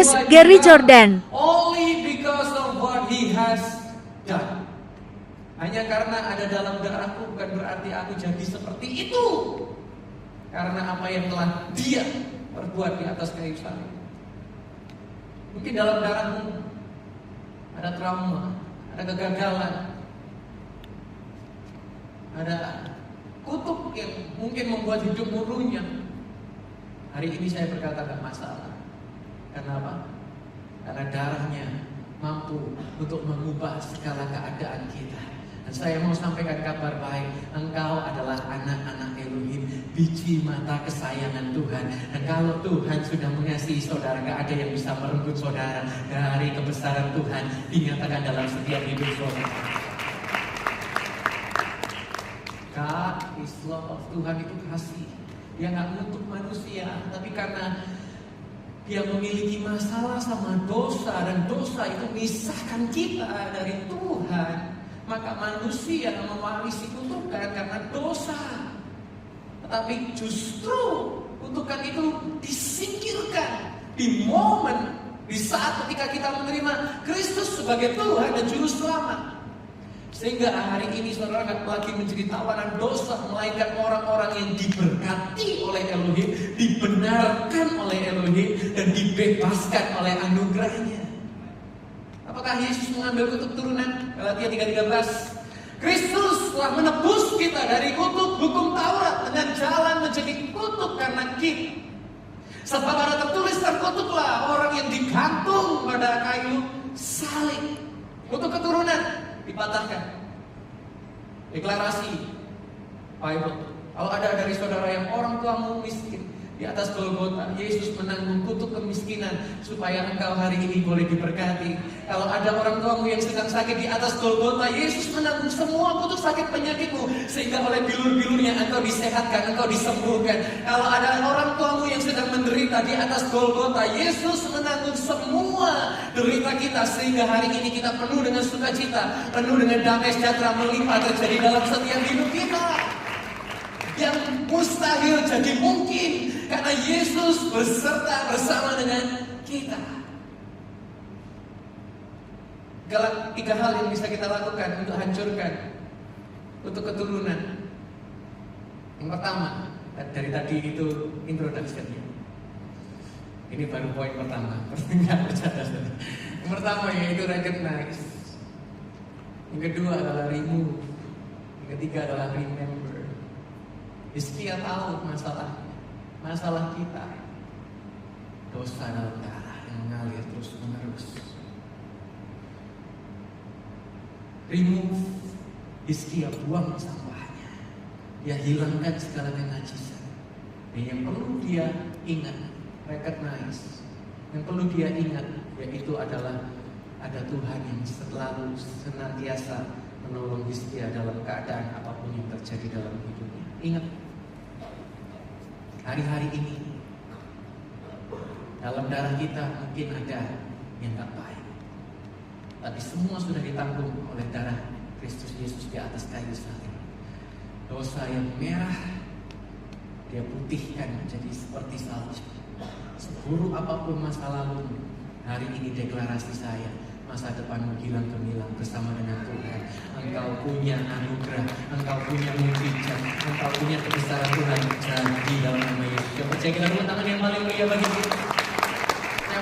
Evangelis Gary Jordan. Only because of what he has done. Hanya karena ada dalam darahku bukan berarti aku jadi seperti itu. Karena apa yang telah dia perbuat di atas kayu salib. Mungkin dalam darahmu ada trauma, ada kegagalan, ada kutuk yang mungkin membuat hidupmu runyam. Hari ini saya berkata gak masalah. Karena apa? Karena darahnya mampu untuk mengubah segala keadaan kita. Dan saya mau sampaikan kabar baik. Engkau adalah anak-anak Elohim, biji mata kesayangan Tuhan. Dan kalau Tuhan sudah mengasihi saudara, gak ada yang bisa merenggut saudara dari kebesaran Tuhan dinyatakan dalam setiap hidup saudara. God is love. Tuhan itu kasih. Dia gak menutup manusia, tapi karena dia memiliki masalah sama dosa, dan dosa itu memisahkan kita dari Tuhan, maka manusia mewarisi kutukan karena dosa. Tetapi justru kutukan itu disingkirkan di momen, di saat ketika kita menerima Kristus sebagai Tuhan dan Juru Selamat. Sehingga hari ini saudara gak lagi menjadi tawanan dosa, melainkan orang-orang yang diberkati oleh Elohim, dibenarkan oleh Elohim, dan dibebaskan oleh anugerahnya. Apakah Yesus mengambil kutuk turunan? Galatia 3:13. Kristus telah menebus kita dari kutuk hukum Taurat dengan jalan menjadi kutuk karena kita. Sebab ada tertulis, terkutuklah orang yang digantung pada kayu salib. Kutuk keturunan dipatahkan. Deklarasi Bible. Kalau ada dari saudara yang orang tuamu miskin, di atas Golgota Yesus menanggung kutuk kemiskinan supaya engkau hari ini boleh diberkati. Kalau ada orang tuamu yang sedang sakit, di atas Golgota Yesus menanggung semua kutuk sakit penyakitmu, sehingga oleh bilur-bilurnya engkau disehatkan, engkau disembuhkan. Kalau ada orang tuamu yang sedang menderita, di atas Golgota Yesus menanggung semua derita kita, sehingga hari ini kita penuh dengan sukacita, penuh dengan damai sejahtera melimpah terjadi dalam setiap hidup kita. Yang mustahil jadi mungkin karena Yesus bersama dengan kita. Tiga hal yang bisa kita lakukan untuk hancurkan untuk keturunan. Yang pertama, dari tadi itu introduction-nya. Ini baru poin pertama. Yang pertama yaitu recognize. Yang kedua adalah remove. Yang ketiga adalah remember. Hizkia tahu masalah kita, dosa dalam darah yang mengalir terus menerus. Remove, Hizkia buang sampahnya, dia hilangkan segala kenajisan. Dan yang perlu dia ingat, recognize, yang perlu dia ingat, yaitu adalah ada Tuhan yang selalu senantiasa menolong Hizkia dalam keadaan apapun yang terjadi dalam hidupnya. Ingat, hari-hari ini dalam darah kita mungkin ada yang tak baik, tapi semua sudah ditanggung oleh darah Kristus Yesus di atas kayu salib. Dosa yang merah dia putihkan menjadi seperti salju. Seburuk apapun masa lalu, hari ini deklarasi saya, masa depanmu gilang gemilang bersama dengan Tuhan. Engkau punya anugerah, engkau punya mukjizat, engkau punya kebesaran Tuhan jadi dalam nama Yesus. Percaya kita, tangan yang paling mulia bagi kita. Saya